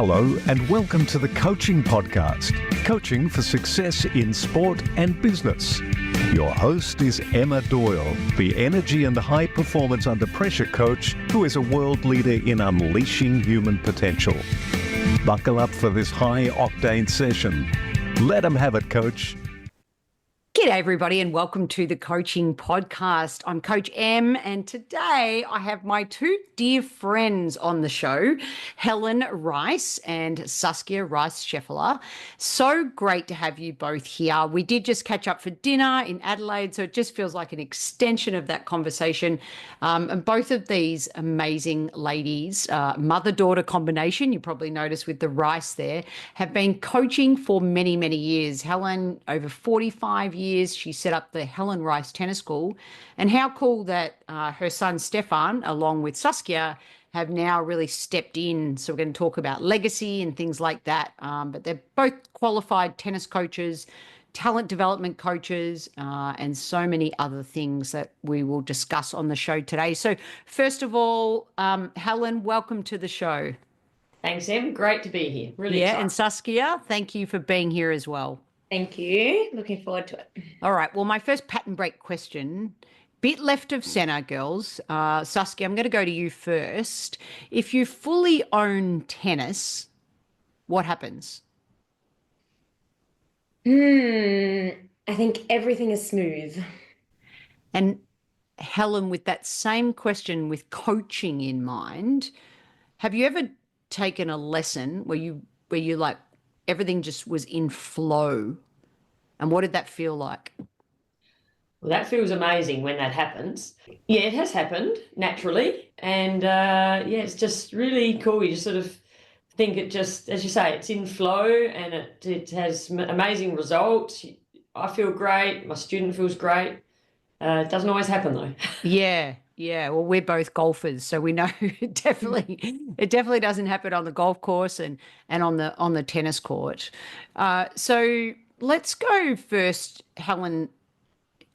Hello and welcome to the Coaching Podcast, Coaching for Success in Sport and Business. Your host is Emma Doyle, the energy and high performance under pressure coach who is a world leader in unleashing human potential. Buckle up for this high octane session. Let 'em have it, coach. G'day everybody and welcome to the Coaching Podcast. I'm Coach Em and today I have my two dear friends on the show, Helen Rice and Saskia Rice-Schaffeler. So great to have you both here. We did just catch up for dinner in Adelaide, so it just feels like an extension of that conversation. And both of these amazing ladies, mother-daughter combination, you probably noticed with the rice there, have been coaching for many, many years. Helen, over 45 years, she set up the Helen Rice Tennis School. And how cool that her son Stefan, along with Saskia, have now really stepped in. So we're going to talk about legacy and things like that. But they're both qualified tennis coaches, talent development coaches, and so many other things that we will discuss on the show today. So first of all, Helen, welcome to the show. Thanks, Em. Great to be here. Really excited. And Saskia, thank you for being here as well. Thank you. Looking forward to it. All right. Well, my first pattern break question, bit left of center, girls. Saskia, I'm going to go to you first. If you fully own tennis, what happens? I think everything is smooth. And Helen, with that same question with coaching in mind, have you ever taken a lesson where you like everything just was in flow? And what did that feel like? Well, that feels amazing when that happens. Yeah, it has happened naturally. And it's just really cool. You just sort of think it just, as you say, it's in flow and it has amazing results. I feel great. My student feels great. It doesn't always happen though. Yeah. Well, we're both golfers, so we know it definitely doesn't happen on the golf course and on the tennis court. So let's go first, Helen.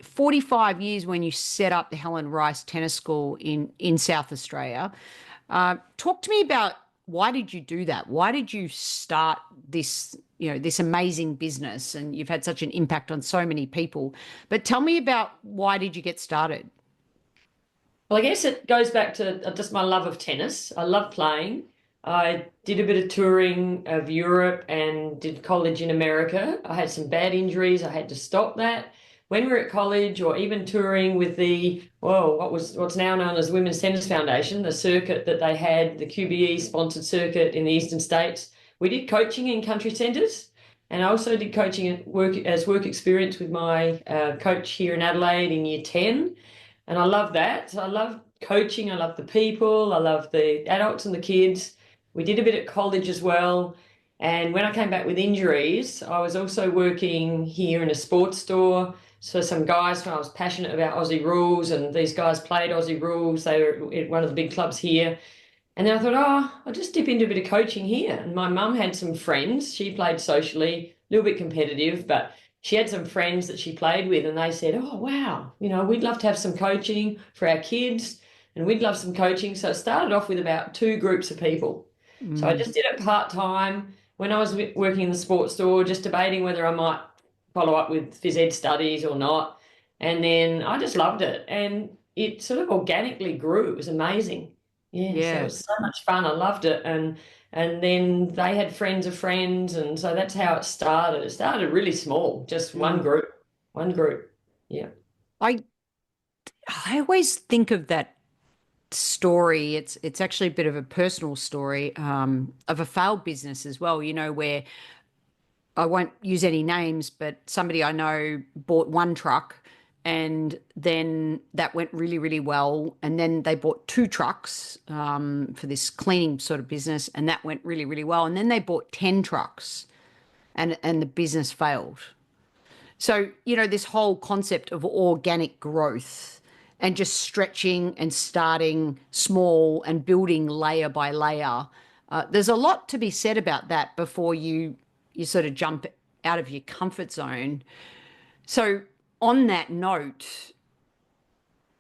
45 years when you set up the Helen Rice Tennis School in South Australia. Talk to me about why did you do that? Why did you start this amazing business? And you've had such an impact on so many people. But tell me about why did you get started? Well, I guess it goes back to just my love of tennis. I love playing. I did a bit of touring of Europe and did college in America. I had some bad injuries. I had to stop that. When we were at college or even touring with what's now known as Women's Tennis Foundation, the circuit that they had, the QBE sponsored circuit in the Eastern States, we did coaching in country centres. And I also did coaching at work experience with my coach here in Adelaide in year 10. And I love that. So I love coaching. I love the people. I love the adults and the kids. We did a bit at college as well. And when I came back with injuries, I was also working here in a sports store. So some guys, I was passionate about Aussie rules, and these guys played Aussie rules. They were at one of the big clubs here. And then I thought, I'll just dip into a bit of coaching here. And my mum had some friends. She played socially, a little bit competitive, but she had some friends that she played with, and they said, oh, wow, we'd love to have some coaching for our kids, and we'd love some coaching. So it started off with about 2 groups of people. So I just did it part-time when I was working in the sports store, just debating whether I might follow up with phys ed studies or not. And then I just loved it, and it sort of organically grew. It was amazing. Yeah. So it was so much fun. I loved it. And then they had friends of friends, and so that's how it started. It started really small, just one group. Yeah. I always think of that story. It's actually a bit of a personal story of a failed business as well, where I won't use any names, but somebody I know bought one truck and then that went really, really well. And then they bought 2 trucks for this cleaning sort of business, and that went really, really well. And then they bought 10 trucks and the business failed. So, this whole concept of organic growth and just stretching and starting small and building layer by layer, there's a lot to be said about that before you sort of jump out of your comfort zone. So on that note,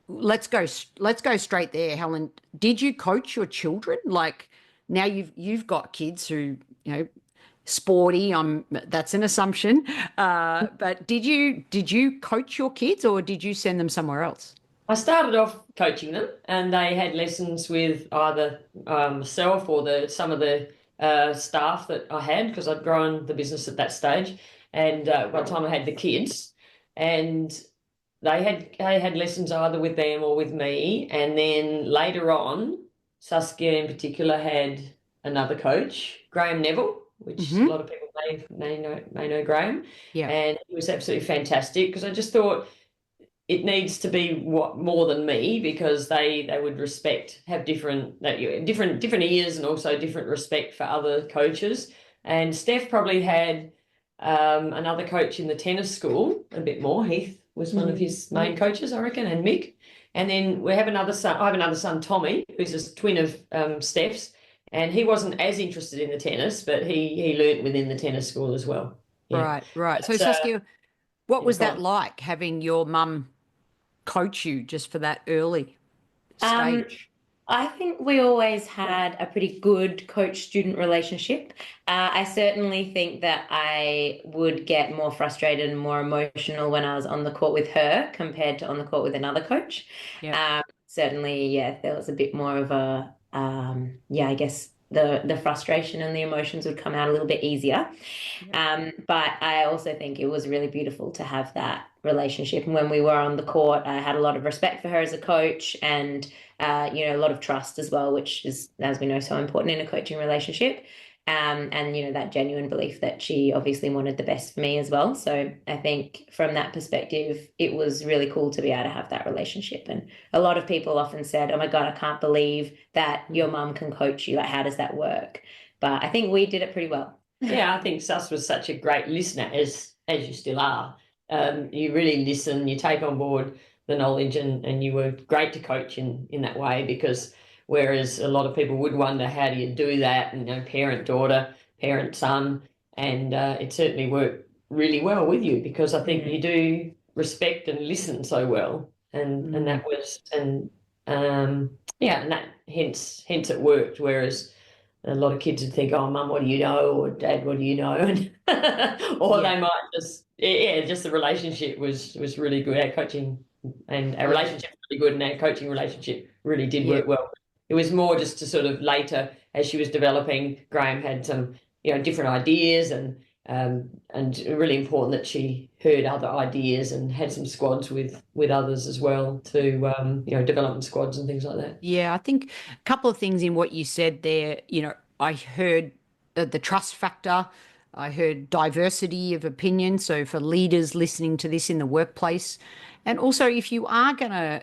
let's go straight there, Helen. Did you coach your children? Like, now you've got kids who, sporty. That's an assumption. But did you coach your kids or did you send them somewhere else? I started off coaching them, and they had lessons with either myself or some of the staff that I had, because I'd grown the business at that stage. And by the time I had the kids, and they had lessons either with them or with me. And then later on, Saskia in particular had another coach, Graham Neville, which a lot of people may know Graham. Yeah. And he was absolutely fantastic, because I just thought it needs to be more than me, because they would have different ears and also different respect for other coaches. And Steph probably had another coach in the tennis school a bit more. Heath was one of his main coaches, I reckon, and Mick. And then we have another son. I have another son, Tommy, who's a twin of Steph's, and he wasn't as interested in the tennis, but he learnt within the tennis school as well. Yeah. Right. So Saskia, what was that like, having your mum coach you just for that early stage? I think we always had a pretty good coach-student relationship. I certainly think that I would get more frustrated and more emotional when I was on the court with her compared to on the court with another coach. Yeah. Certainly, yeah, there was a bit more of a, I guess the frustration and the emotions would come out a little bit easier. But I also think it was really beautiful to have that relationship. And when we were on the court, I had a lot of respect for her as a coach, and a lot of trust as well, which is, as we know, so important in a coaching relationship. And that genuine belief that she obviously wanted the best for me as well. So I think from that perspective, it was really cool to be able to have that relationship. And a lot of people often said, "Oh my God, I can't believe that your mum can coach you. Like, how does that work?" But I think we did it pretty well. Yeah, I think Sus was such a great listener, as you still are. You really listen, you take on board the knowledge, and you were great to coach in that way, because whereas a lot of people would wonder, how do you do that? And parent-daughter, parent-son, and it certainly worked really well with you, because I think you do respect and listen so well, and that was, and that hence it worked. Whereas a lot of kids would think, "Oh, Mum, what do you know?" or "Dad, what do you know?" and or they might just the relationship was really good. Our coaching and our relationship was really good, and our coaching relationship really did work well. It was more just to sort of later, as she was developing, Graham had some different ideas, and really important that she heard other ideas and had some squads with others as well, to development squads and things like that. Yeah, I think a couple of things in what you said there. I heard the trust factor. I heard diversity of opinion. So for leaders listening to this in the workplace, and also if you are going to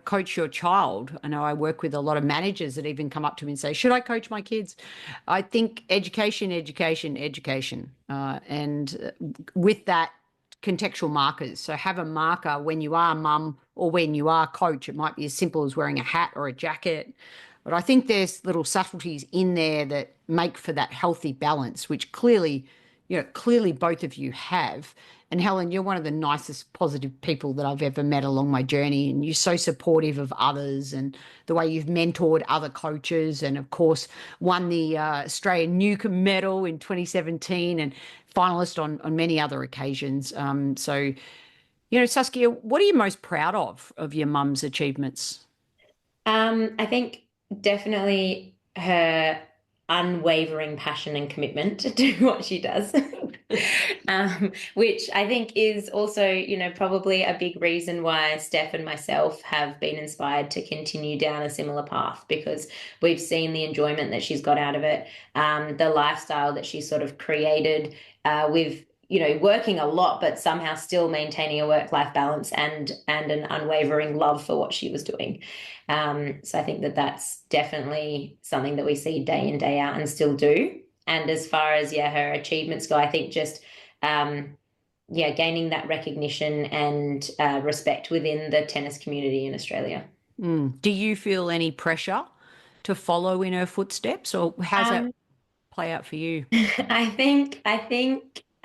coach your child, I know I work with a lot of managers that even come up to me and say, "Should I coach my kids?" I think education, and with that, contextual markers. So have a marker when you are mum or when you are coach. It might be as simple as wearing a hat or a jacket. But I think there's little subtleties in there that make for that healthy balance, which clearly both of you have. And Helen, you're one of the nicest, positive people that I've ever met along my journey. And you're so supportive of others, and the way you've mentored other coaches, and of course won the Australian Newcomb Medal in 2017 and finalist on many other occasions. Saskia, what are you most proud of your mum's achievements? I think definitely her unwavering passion and commitment to do what she does, which I think is also, probably a big reason why Steph and myself have been inspired to continue down a similar path, because we've seen the enjoyment that she's got out of it, the lifestyle that she's sort of created with working a lot, but somehow still maintaining a work-life balance and an unwavering love for what she was doing. So I think that that's definitely something that we see day in, day out and still do. And as far as, her achievements go, I think just, gaining that recognition and respect within the tennis community in Australia. Do you feel any pressure to follow in her footsteps, or how's that play out for you? I think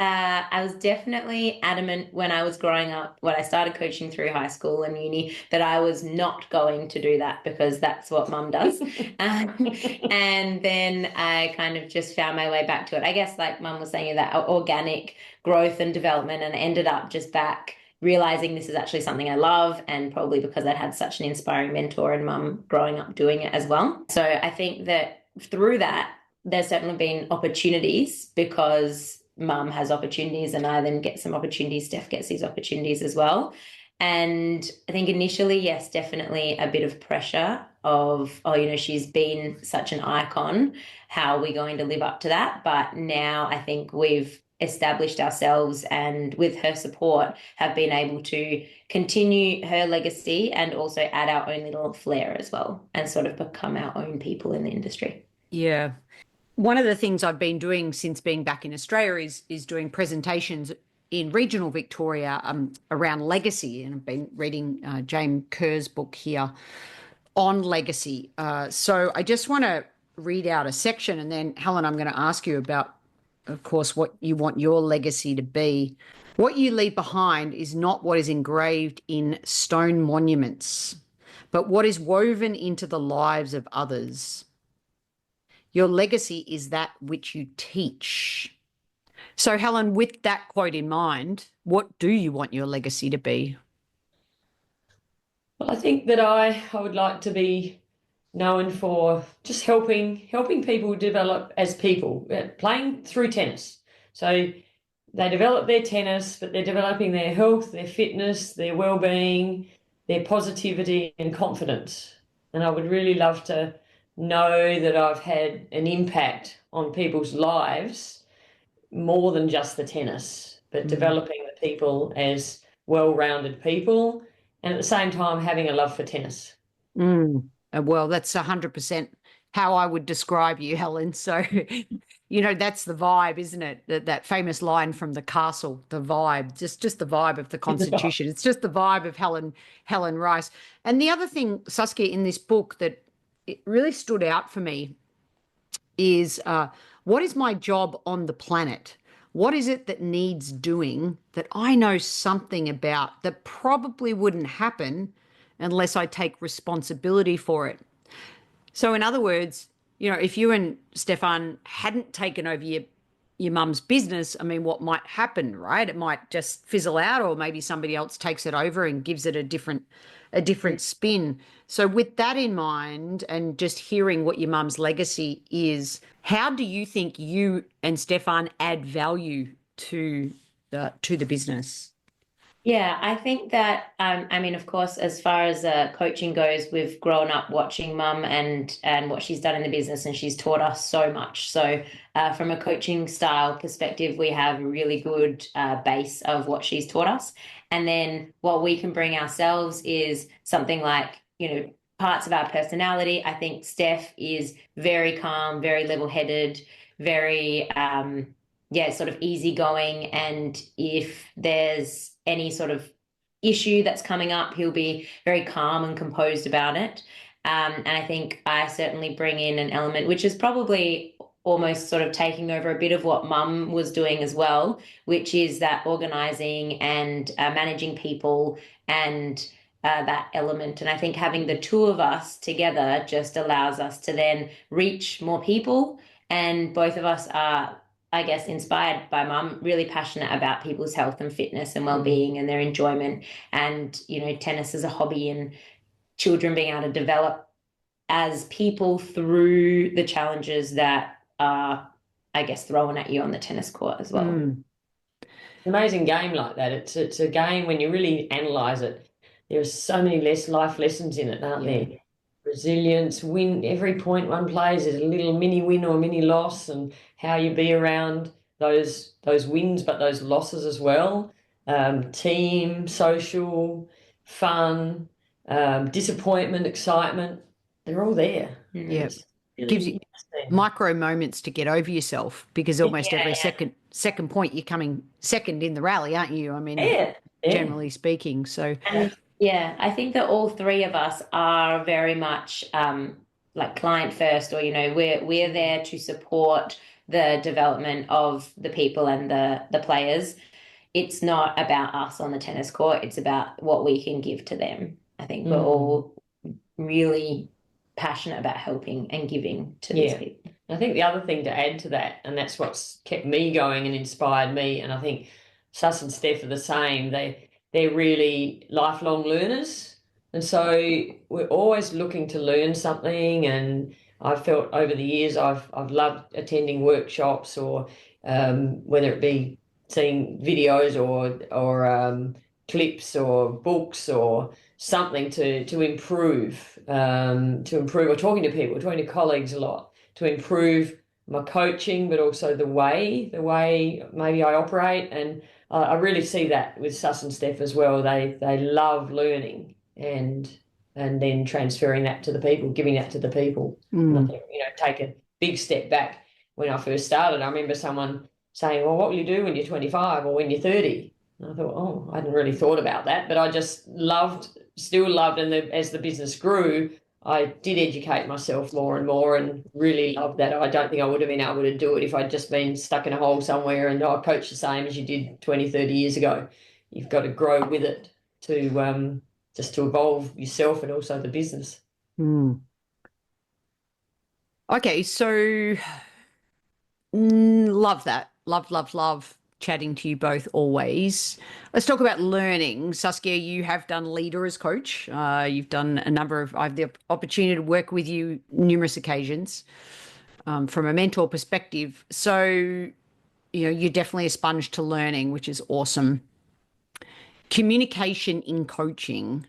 I was definitely adamant when I was growing up, when I started coaching through high school and uni, that I was not going to do that because that's what mum does. And then I kind of just found my way back to it. I guess, like mum was saying, that organic growth and development, and ended up just back realizing this is actually something I love, and probably because I'd had such an inspiring mentor and mum growing up doing it as well. So I think that through that, there's certainly been opportunities because mum has opportunities and I then get some opportunities. Steph gets these opportunities as well. And I think initially, yes, definitely a bit of pressure of, oh, she's been such an icon. How are we going to live up to that? But now I think we've established ourselves, and with her support have been able to continue her legacy and also add our own little flair as well, and sort of become our own people in the industry. Yeah. One of the things I've been doing since being back in Australia is doing presentations in regional Victoria around legacy, and I've been reading James Kerr's book here on legacy. So I just want to read out a section, and then Helen, I'm going to ask you about, of course, what you want your legacy to be. What you leave behind is not what is engraved in stone monuments, but what is woven into the lives of others. Your legacy is that which you teach. So, Helen, with that quote in mind, what do you want your legacy to be? Well, I think that I would like to be known for just helping people develop as people, playing through tennis. So they develop their tennis, but they're developing their health, their fitness, their well-being, their positivity and confidence. And I would really love to know that I've had an impact on people's lives more than just the tennis, but developing the people as well-rounded people, and at the same time having a love for tennis. Well, that's 100% how I would describe you, Helen. So, that's the vibe, isn't it? That famous line from The Castle, the vibe, just the vibe of the Constitution. It's just the vibe of Helen Rice. And the other thing, Saskia, in this book that it really stood out for me is what is my job on the planet? What is it that needs doing that I know something about that probably wouldn't happen unless I take responsibility for it? So in other words, if you and Stefan hadn't taken over your mum's business, I mean, what might happen, right? It might just fizzle out, or maybe somebody else takes it over and gives it a different spin. So with that in mind, and just hearing what your mum's legacy is, how do you think you and Stefan add value to the business? Yeah, I think that, of course, as far as coaching goes, we've grown up watching mum and what she's done in the business, and she's taught us so much. So from a coaching style perspective, we have a really good base of what she's taught us. And then what we can bring ourselves is something like, parts of our personality. I think Steph is very calm, very level-headed, very, sort of easygoing. And if there's any sort of issue that's coming up, he'll be very calm and composed about it. And I think I certainly bring in an element, which is probably almost sort of taking over a bit of what mum was doing as well, which is that organizing and managing people and that element. And I think having the two of us together just allows us to then reach more people. And both of us are, I guess, inspired by mum, really passionate about people's health and fitness and well-being and their enjoyment, and, tennis as a hobby, and children being able to develop as people through the challenges that are, I guess, thrown at you on the tennis court as well. An amazing game like that. It's a game, when you really analyze it, there's so many life lessons in it, aren't there? Resilience, win every point one plays is a little mini win or mini loss, and how you be around those wins, but those losses as well. Team, social, fun, disappointment, excitement, they're all there. Yeah. Really gives you micro moments to get over yourself, because almost every second point you're coming second in the rally, aren't you? I mean, generally speaking. So yeah, I think that all three of us are very much like client first, or we're there to support the development of the people and the players. It's not about us on the tennis court. It's about what we can give to them. I think we're all really passionate about helping and giving to these people. I think the other thing to add to that, and that's what's kept me going and inspired me, and I think Sus and Steph are the same. They're really lifelong learners, and so we're always looking to learn something. And I've felt over the years I've loved attending workshops, or whether it be seeing videos or clips or books or something to improve, or talking to people, talking to colleagues a lot to improve my coaching, but also the way maybe I operate. And I really see that with Sus and Steph as well. They love learning and then transferring that to the people, giving that to the people. And I think, take a big step back. When I first started, I remember someone saying, well, what will you do when you're 25 or when you're 30? And I thought, oh, I hadn't really thought about that, but I just still loved, and as the business grew, I did educate myself more and more and really loved that. I don't think I would have been able to do it if I'd just been stuck in a hole somewhere and I coached the same as you did 20, 30 years ago. You've got to grow with it to just to evolve yourself and also the business. Okay, so love that. Love chatting to you both always. Let's talk about learning. Saskia, you have done leader as coach. You've done I have the opportunity to work with you numerous occasions from a mentor perspective. So, you're definitely a sponge to learning, which is awesome. Communication in coaching,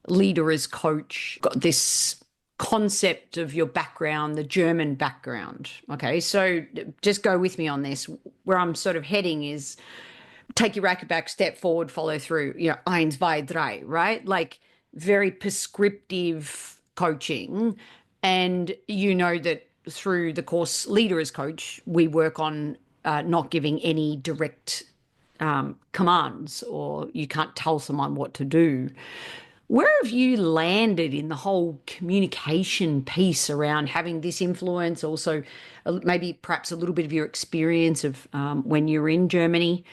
leader as coach, got this concept of your background, the German background. Okay, so just go with me on this. Where I'm sort of heading is take your racket back, step forward, follow through, eins, zwei, drei, right? Like very prescriptive coaching. And that through the course Leader as Coach, we work on not giving any direct commands, or you can't tell someone what to do. Where have you landed in the whole communication piece around having this influence? Also, maybe perhaps a little bit of your experience of when you were in Germany.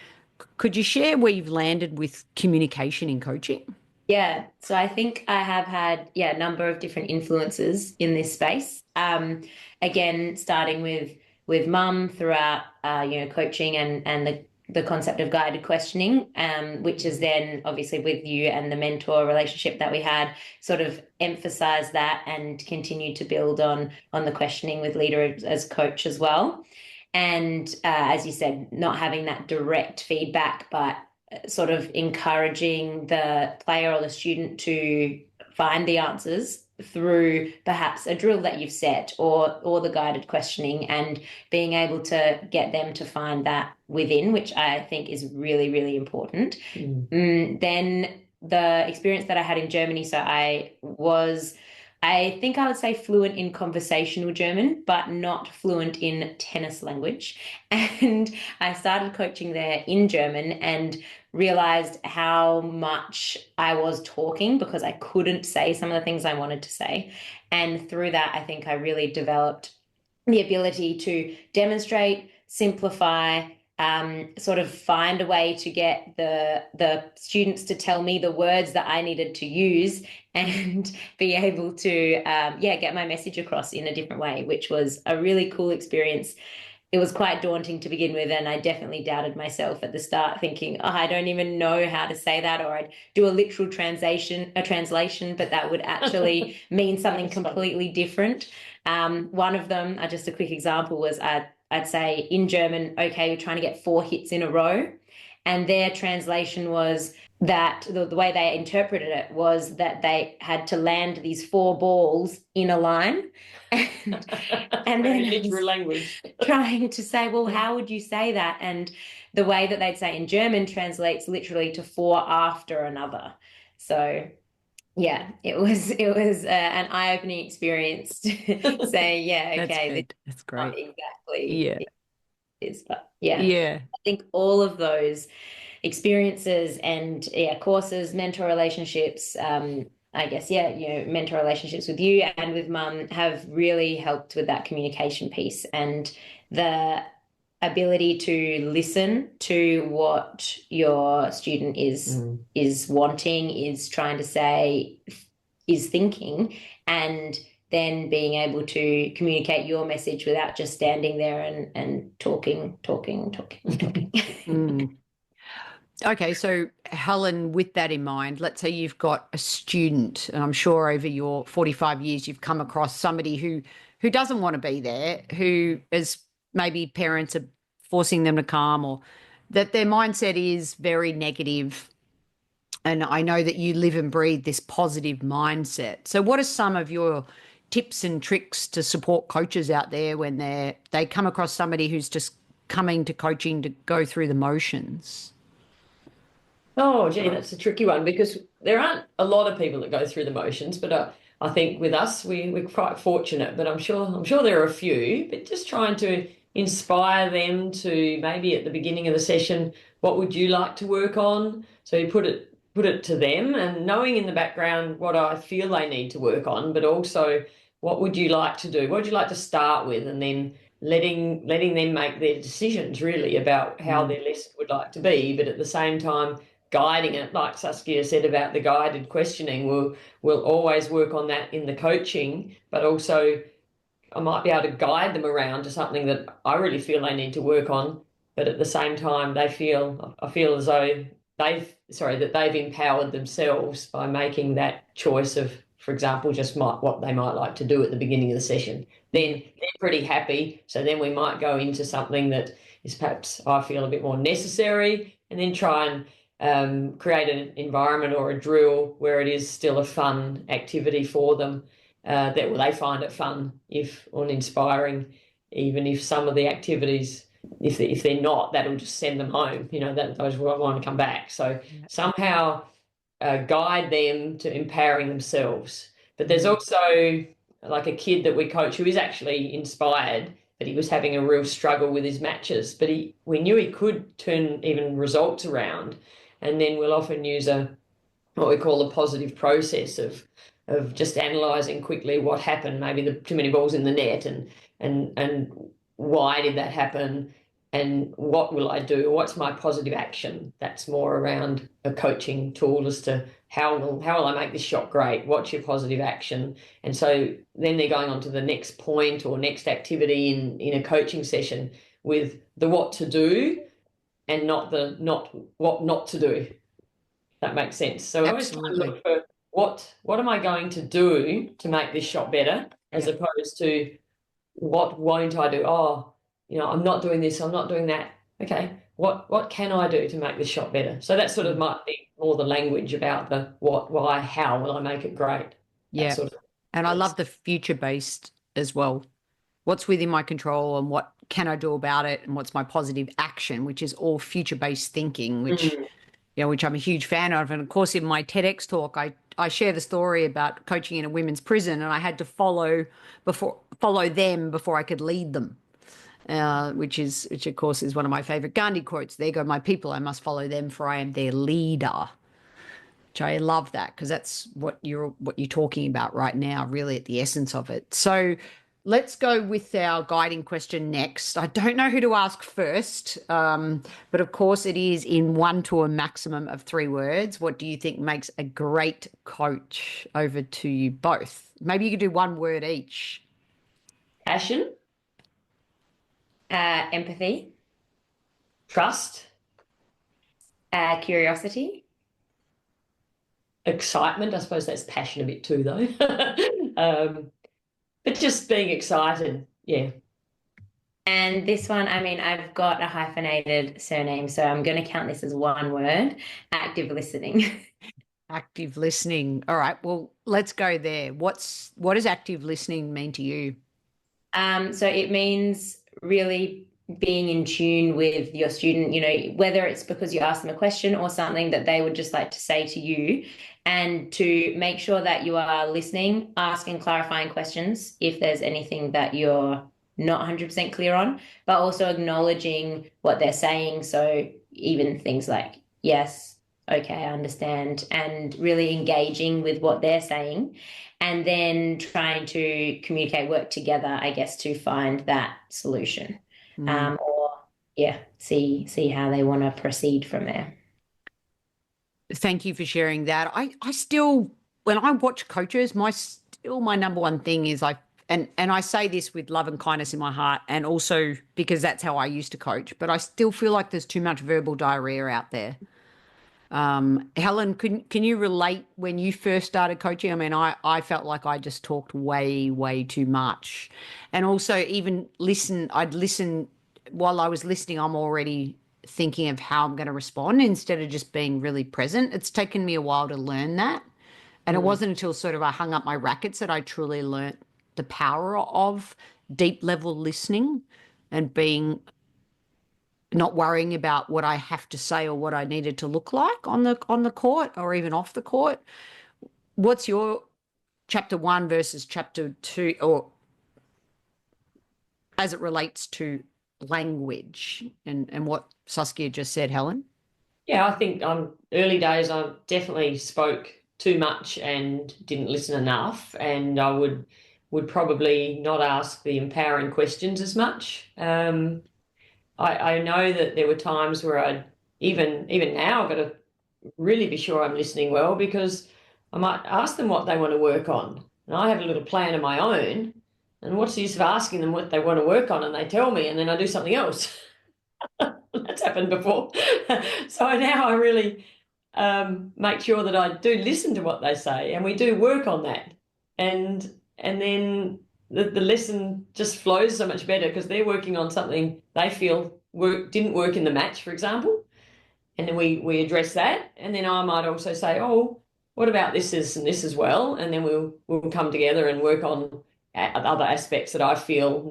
Could you share where you've landed with communication in coaching? Yeah, so I think I have had a number of different influences in this space. Again, starting with mum throughout coaching and the concept of guided questioning, which is then obviously with you and the mentor relationship that we had, sort of emphasized that and continued to build on the questioning with Leader as Coach as well. And as you said, not having that direct feedback, but sort of encouraging the player or the student to find the answers through perhaps a drill that you've set or the guided questioning, and being able to get them to find that within, which I think is really, really important. Then the experience that I had in Germany, so I think I would say fluent in conversational German, but not fluent in tennis language. And I started coaching there in German and realized how much I was talking because I couldn't say some of the things I wanted to say. And through that, I think I really developed the ability to demonstrate, simplify, sort of find a way to get the students to tell me the words that I needed to use and be able to get my message across in a different way, which was a really cool experience. It was quite daunting to begin with, and I definitely doubted myself at the start, thinking, I don't even know how to say that, or I'd do a literal translation, but that would actually mean something completely different. One of them, just a quick example, was I'd say in German, okay, you're trying to get 4 hits in a row. And their translation was that the way they interpreted it was that they had to land these 4 balls in a line. And then literal language. Trying to say, well, how would you say that? And the way that they'd say in German translates literally to 4 after another. So yeah, it was an eye-opening experience to say, okay, that's great. Not exactly. Yeah. It is, but Yeah. I think all of those experiences and courses, mentor relationships, I guess, yeah, mentor relationships with you and with mum have really helped with that communication piece and the ability to listen to what your student is wanting, is trying to say, is thinking, and then being able to communicate your message without just standing there and talking. Okay, so Helen, with that in mind, let's say you've got a student, and I'm sure over your 45 years you've come across somebody who doesn't want to be there, who is maybe parents are forcing them to come, or that their mindset is very negative. And I know that you live and breathe this positive mindset. So what are some of your tips and tricks to support coaches out there when they come across somebody who's just coming to coaching to go through the motions? Oh, gee, that's a tricky one because there aren't a lot of people that go through the motions, but I think with us, we're quite fortunate. But I'm sure there are a few. But just trying to inspire them to maybe at the beginning of the session, what would you like to work on? So you put it to them, and knowing in the background what I feel they need to work on, but also what would you like to do? What would you like to start with, and then letting them make their decisions really about how their lesson would like to be, but at the same time guiding it, like Saskia said about the guided questioning. We'll always work on that in the coaching, but also I might be able to guide them around to something that I really feel they need to work on, but at the same time I feel as though they've empowered themselves by making that choice of, for example, just what they might like to do at the beginning of the session. Then they're pretty happy, so then we might go into something that is perhaps I feel a bit more necessary, and then try and create an environment or a drill where it is still a fun activity for them, that they find it fun or inspiring, even if some of the activities, if they're not, that'll just send them home. That those will want to come back. So somehow guide them to empowering themselves. But there's also like a kid that we coach who is actually inspired, but he was having a real struggle with his matches. But we knew he could turn even results around. And then we'll often use what we call a positive process of just analysing quickly what happened, maybe the too many balls in the net, and why did that happen, and what will I do? What's my positive action? That's more around a coaching tool as to how will I make this shot great? What's your positive action? And so then they're going on to the next point or next activity in a coaching session with the what to do and not what not to do. That makes sense. So I always try to look for what am I going to do to make this shot better, as opposed to what won't I do? Oh, I'm not doing this, I'm not doing that. Okay, what can I do to make this shot better? So that sort of might be more the language about the what, why, how will I make it great? Yeah. And I love the future-based as well. What's within my control and what can I do about it, and what's my positive action, which is all future-based thinking, which I'm a huge fan of. And of course, in my TEDx talk, I share the story about coaching in a women's prison, and I had to follow them before I could lead them, which of course is one of my favorite Gandhi quotes. There go my people, I must follow them, for I am their leader. Which I love that, because that's what you're talking about right now, really at the essence of it. So let's go with our guiding question next. I don't know who to ask first, but of course it is in 1 to a maximum of 3 words. What do you think makes a great coach? Over to you both. Maybe you could do 1 word each. Passion. Empathy. Trust. Curiosity. Excitement. I suppose that's passion a bit too, though. But just being excited, yeah. And this one, I've got a hyphenated surname, so I'm going to count this as 1 word: active listening. Active listening. All right, well, let's go there. What does active listening mean to you? So it means really being in tune with your student, whether it's because you ask them a question or something that they would just like to say to you, and to make sure that you are listening, asking clarifying questions if there's anything that you're not 100% clear on, but also acknowledging what they're saying. So even things like, yes, okay, I understand, and really engaging with what they're saying, and then trying to communicate, work together, I guess, to find that solution. Or yeah, see how they want to proceed from there. Thank you for sharing that. I still, when I watch coaches, my number one thing is and I say this with love and kindness in my heart, and also because that's how I used to coach, but I still feel like there's too much verbal diarrhea out there. Helen, can you relate when you first started coaching? I mean, I felt like I just talked way too much. And also even I'd listen while I was listening, I'm already thinking of how I'm going to respond instead of just being really present. It's taken me a while to learn that. And it wasn't until sort of I hung up my rackets that I truly learnt the power of deep level listening and not worrying about what I have to say or what I needed to look like on the court or even off the court. What's your chapter 1 versus chapter 2, or as it relates to language and what Saskia just said, Helen? Yeah, I think early days I definitely spoke too much and didn't listen enough, and I would probably not ask the empowering questions as much. I know that there were times where I'd even now I've got to really be sure I'm listening well, because I might ask them what they want to work on. And I have a little plan of my own. And what's the use of asking them what they want to work on and they tell me and then I do something else? That's happened before. So now I really make sure that I do listen to what they say and we do work on that. And then the lesson just flows so much better because they're working on something they feel didn't work in the match, for example. And then we address that. And then I might also say, oh, what about this and this as well? And then we'll come together and work on other aspects that I feel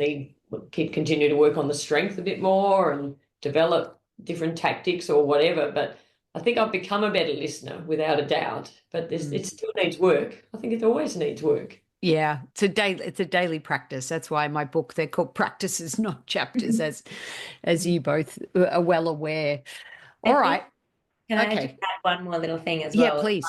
continue to work on the strength a bit more and develop different tactics or whatever. But I think I've become a better listener without a doubt. But it still needs work. I think it always needs work. Yeah, it's a daily practice. That's why my book, they're called practices, not chapters, as you both are well aware. All right. Can I Okay. just add one more little thing as Yeah, well? please.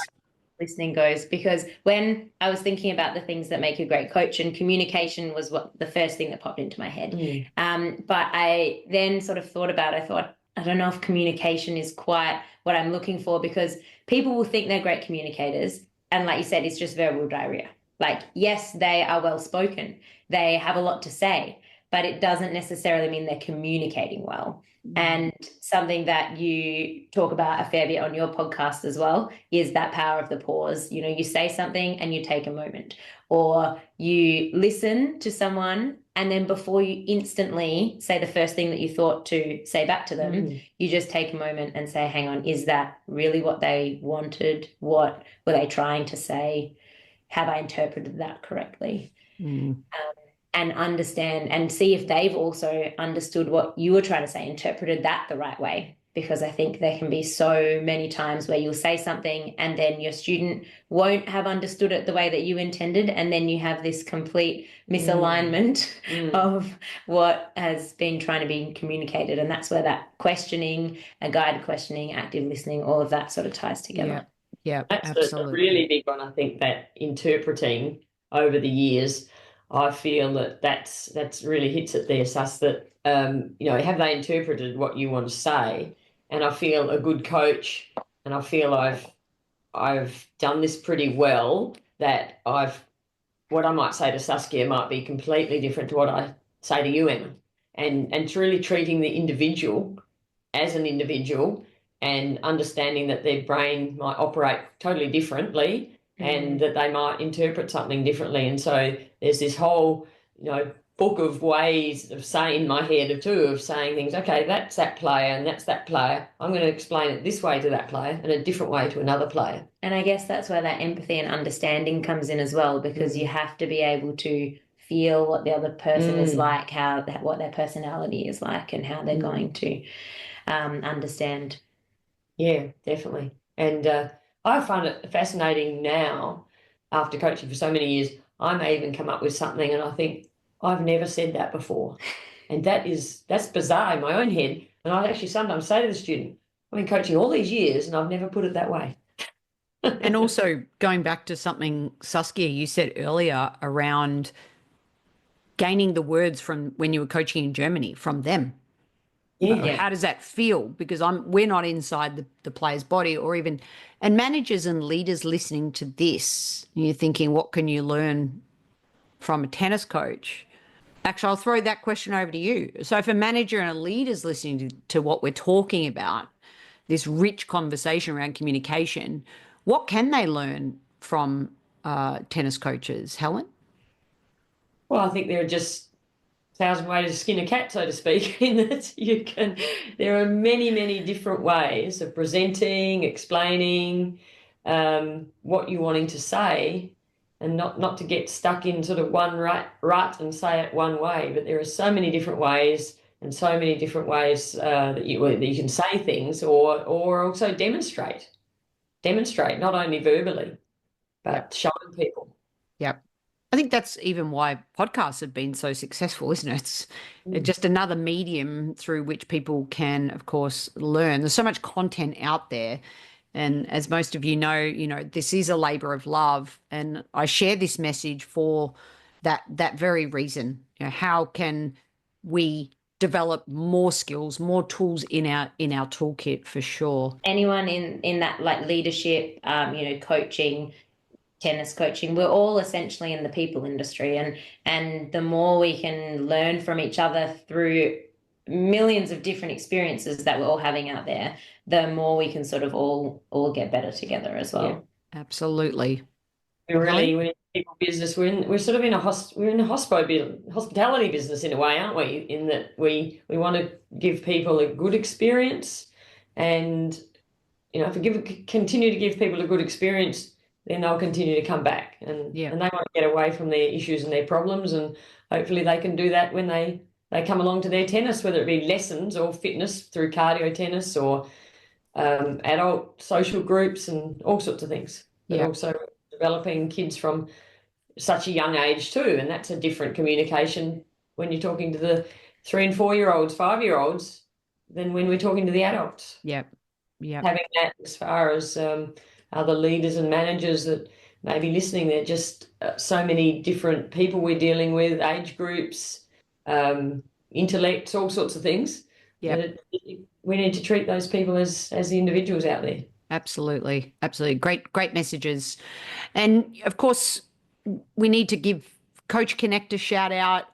Listening goes, because when I was thinking about the things that make a great coach, and communication was the first thing that popped into my head. But I then sort of thought about, I don't know if communication is quite what I'm looking for, because people will think they're great communicators. And like you said, it's just verbal diarrhea. Like, yes, they are well spoken. They have a lot to say, but it doesn't necessarily mean they're communicating well. And something that you talk about a fair bit on your podcast as well is that power of the pause. You know, you say something and you take a moment, or you listen to someone and then before you instantly say the first thing that you thought to say back to them, you just take a moment and say, hang on, is that really what they wanted? What were they trying to say? Have I interpreted that correctly? And understand and see if they've also understood what you were trying to say, interpreted that the right way. Because I think there can be so many times where you'll say something and then your student won't have understood it the way that you intended. And then you have this complete misalignment of what has been trying to be communicated. And that's where that questioning, a guided questioning, active listening, all of that sort of ties together. Yeah, that's absolutely. a really big one. I think that interpreting over the years, I feel that's really hits it there, Sus, that, have they interpreted what you want to say? And I feel a good coach, and I feel I've done this pretty well, that what I might say to Saskia might be completely different to what I say to you, Emma. And truly treating the individual as an individual and understanding that their brain might operate totally differently and that they might interpret something differently. And so there's this whole, book of ways of saying in my head of saying things, okay, that's that player and that's that player. I'm going to explain it this way to that player and a different way to another player. And I guess that's where that empathy and understanding comes in as well, because you have to be able to feel what the other person is like, what their personality is like, and how they're going to understand. Yeah, definitely. And I find it fascinating now, after coaching for so many years, I may even come up with something and I think, I've never said that before. And that's bizarre in my own head. And I actually sometimes say to the student, I've been coaching all these years and I've never put it that way. And also going back to something, Saskia, you said earlier around gaining the words from when you were coaching in Germany from them. Yeah. How does that feel? Because we're not inside the player's body, or even, and managers and leaders listening to this, you're thinking, what can you learn from a tennis coach? Actually, I'll throw that question over to you. So if a manager and a leader is listening to what we're talking about, this rich conversation around communication, what can they learn from tennis coaches, Helen? Well, I think there are just 1,000 ways to skin a cat, so to speak, in that there are many, many different ways of presenting, explaining what you're wanting to say, and not to get stuck in sort of one rut and say it one way. But there are so many different ways and so many different ways that you can say things or also demonstrate, not only verbally, but showing people. Yep. I think that's even why podcasts have been so successful, isn't it? It's just another medium through which people can, of course, learn. There's so much content out there. And as most of you know, this is a labor of love. And I share this message for that very reason. How can we develop more skills, more tools in our toolkit, for sure? Anyone in that like leadership, coaching, tennis coaching, we're all essentially in the people industry, and the more we can learn from each other through millions of different experiences that we're all having out there, the more we can sort of all get better together as well. Yeah, absolutely. We're in people business. We're sort of in a hospitality business in a way, aren't we? In that we want to give people a good experience, and if we continue to give people a good experience, then they'll continue to come back, and they want to get away from their issues and their problems, and hopefully they can do that when they come along to their tennis, whether it be lessons or fitness through cardio tennis or adult social groups and all sorts of things. But also developing kids from such a young age too, and that's a different communication when you're talking to the 3 and 4 year olds, 5-year-olds, than when we're talking to the adults. Yep. Having that as far as other leaders and managers that may be listening, they're just so many different people we're dealing with, age groups, intellects, all sorts of things. We need to treat those people as the individuals out there. Absolutely. Great messages. And of course, we need to give Coach Connect a shout out.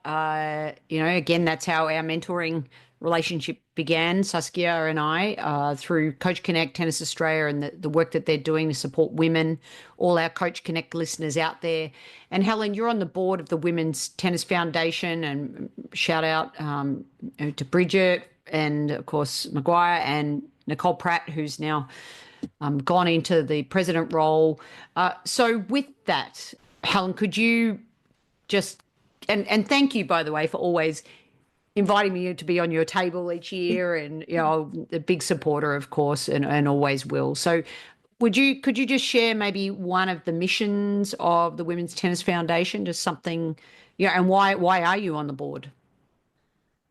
Again, that's how our mentoring relationship began, Saskia and I, through Coach Connect, Tennis Australia, and the work that they're doing to support women, all our Coach Connect listeners out there. And Helen, you're on the board of the Women's Tennis Foundation, and shout out to Bridget and, of course, Maguire and Nicole Pratt, who's now gone into the president role. So with that, Helen, could you just, and thank you, by the way, for always inviting me to be on your table each year, and a big supporter, of course, and always will. So could you just share maybe one of the missions of the Women's Tennis Foundation, just something, and why are you on the board?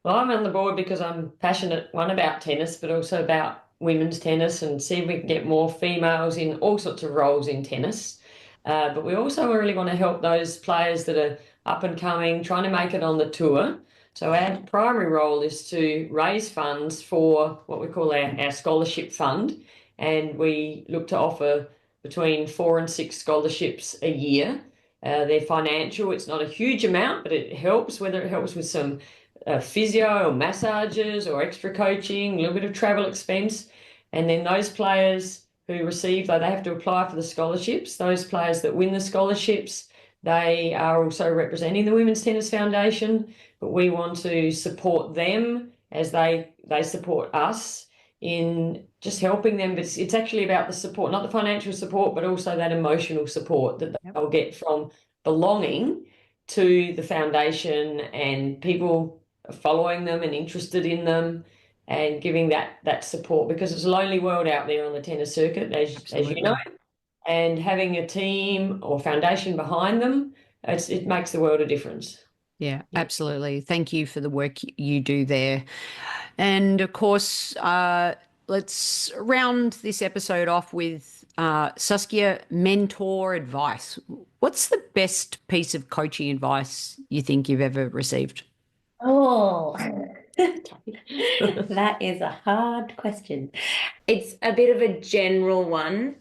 Well, I'm on the board because I'm passionate, one, about tennis, but also about women's tennis, and see if we can get more females in all sorts of roles in tennis. But we also really want to help those players that are up and coming, trying to make it on the tour. So our primary role is to raise funds for what we call our scholarship fund, and we look to offer between 4 and 6 scholarships a year. They're financial. It's not a huge amount, but it helps, whether it helps with some physio or massages or extra coaching, a little bit of travel expense. And then those players who receive, they have to apply for the scholarships. Those players that win the scholarships, they are also representing the Women's Tennis Foundation, but we want to support them as they support us in just helping them. But it's actually about the support, not the financial support, but also that emotional support that they'll get from belonging to the foundation, and people following them and interested in them, and giving that support, because it's a lonely world out there on the tennis circuit, as you know, and having a team or foundation behind them, it makes the world a difference. Yeah, absolutely. Thank you for the work you do there. And of course, let's round this episode off with Saskia, mentor advice. What's the best piece of coaching advice you think you've ever received? Oh, that is a hard question. It's a bit of a general one.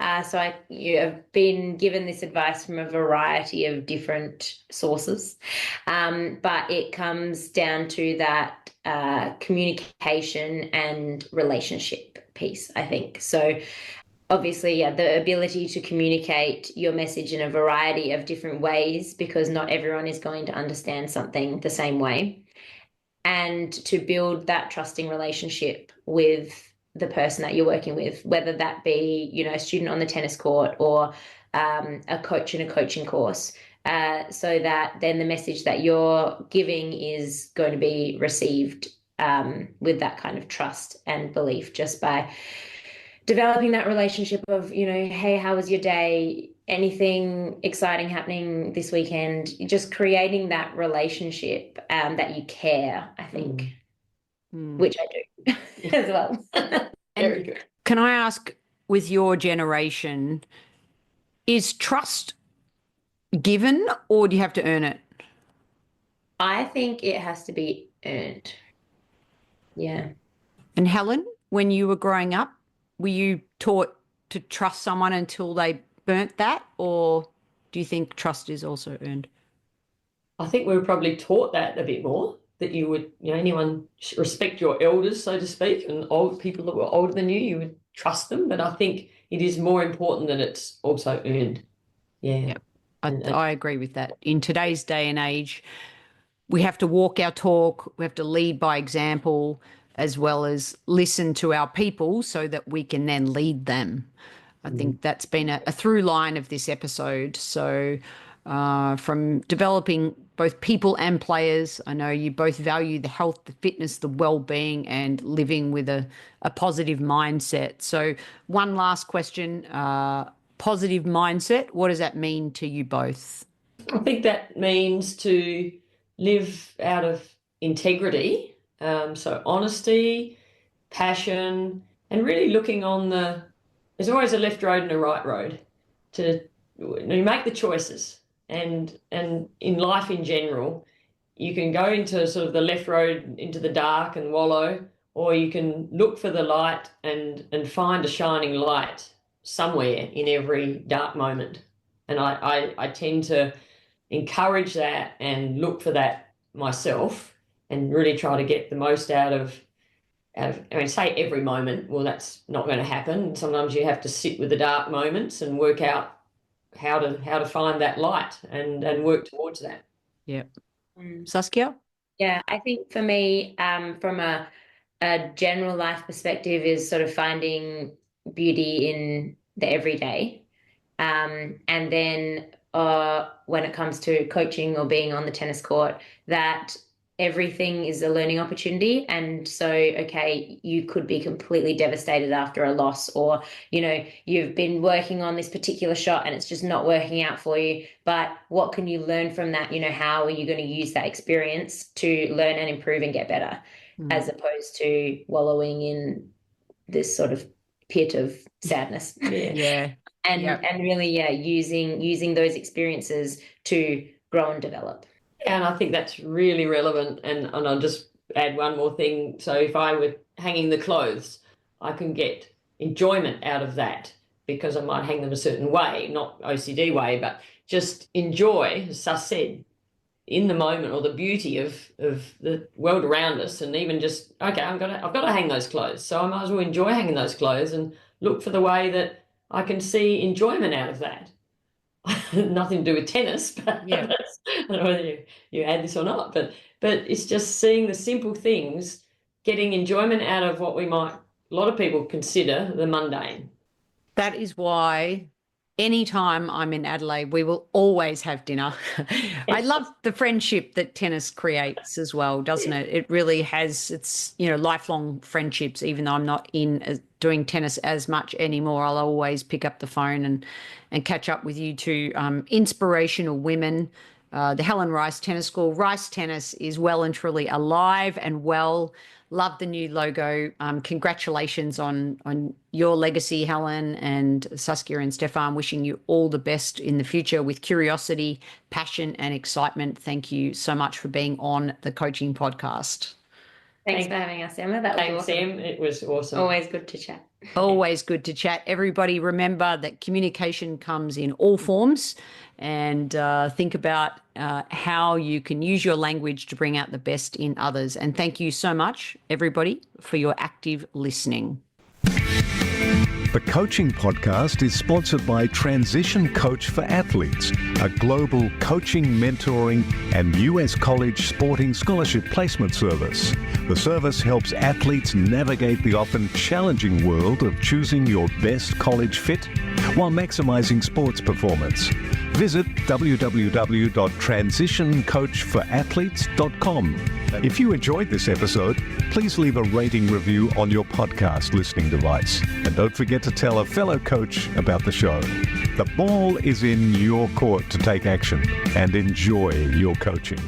You have been given this advice from a variety of different sources, but it comes down to that communication and relationship piece, I think. So obviously, yeah, the ability to communicate your message in a variety of different ways, because not everyone is going to understand something the same way. And to build that trusting relationship with the person that you're working with, whether that be, a student on the tennis court or a coach in a coaching course, so that then the message that you're giving is going to be received with that kind of trust and belief, just by developing that relationship of, hey, how was your day? Anything exciting happening this weekend? Just creating that relationship that you care, I think, which I do as well. Very good. Can I ask, with your generation, is trust given or do you have to earn it? I think it has to be earned. Yeah. And Helen, when you were growing up, were you taught to trust someone until they burnt that, or do you think trust is also earned? I think we were probably taught that a bit more, that you would, anyone respect your elders, so to speak, and old people that were older than you would trust them. But I think it is more important that it's also earned. Yeah. Yep. I agree with that. In today's day and age, we have to walk our talk, we have to lead by example, as well as listen to our people so that we can then lead them. I think that's been a through line of this episode. So from developing both people and players, I know you both value the health, the fitness, the well-being, and living with a positive mindset. So one last question, positive mindset, what does that mean to you both? I think that means to live out of integrity, so honesty, passion, and really looking on there's always a left road and a right road. You make the choices, and in life in general, you can go into sort of the left road into the dark and wallow, or you can look for the light and find a shining light somewhere in every dark moment. And I tend to encourage that and look for that myself, and really try to get the most out of say every moment. Well, that's not going to happen. Sometimes you have to sit with the dark moments and work out how to find that light and work towards that. Yeah. Saskia? Yeah, I think for me, from a general life perspective, is sort of finding beauty in the everyday. And then when it comes to coaching or being on the tennis court, that everything is a learning opportunity. And so, okay, you could be completely devastated after a loss, or, you've been working on this particular shot and it's just not working out for you. But what can you learn from that? How are you going to use that experience to learn and improve and get better, as opposed to wallowing in this sort of pit of sadness. Yeah. And really, using those experiences to grow and develop. And I think that's really relevant. And I'll just add one more thing. So if I were hanging the clothes, I can get enjoyment out of that, because I might hang them a certain way, not OCD way, but just enjoy, as Sus said, in the moment, or the beauty of the world around us. And even just, okay, I've got to hang those clothes. So I might as well enjoy hanging those clothes and look for the way that I can see enjoyment out of that. Nothing to do with tennis, but yeah. I don't know whether you add this or not, but it's just seeing the simple things, getting enjoyment out of what a lot of people consider the mundane. That is why anytime I'm in Adelaide, we will always have dinner. I love the friendship that tennis creates as well, doesn't it? It really has, it's, lifelong friendships. Even though I'm not doing tennis as much anymore, I'll always pick up the phone and catch up with you two inspirational women. the Helen Rice Tennis School. Rice Tennis is well and truly alive and well. Love the new logo. Congratulations on your legacy, Helen, and Saskia and Stefan. Wishing you all the best in the future with curiosity, passion, and excitement. Thank you so much for being on the Coaching Podcast. Thanks for having us, Emma. That was awesome. Em. It was awesome. Always good to chat. Always good to chat. Everybody remember that communication comes in all forms, and think about how you can use your language to bring out the best in others. And thank you so much, everybody, for your active listening. The Coaching Podcast is sponsored by Transition Coach for Athletes, a global coaching, mentoring, and US college sporting scholarship placement service. The service helps athletes navigate the often challenging world of choosing your best college fit while maximizing sports performance. Visit www.transitioncoachforathletes.com. If you enjoyed this episode, please leave a rating review on your podcast listening device. And don't forget to tell a fellow coach about the show. The ball is in your court to take action and enjoy your coaching.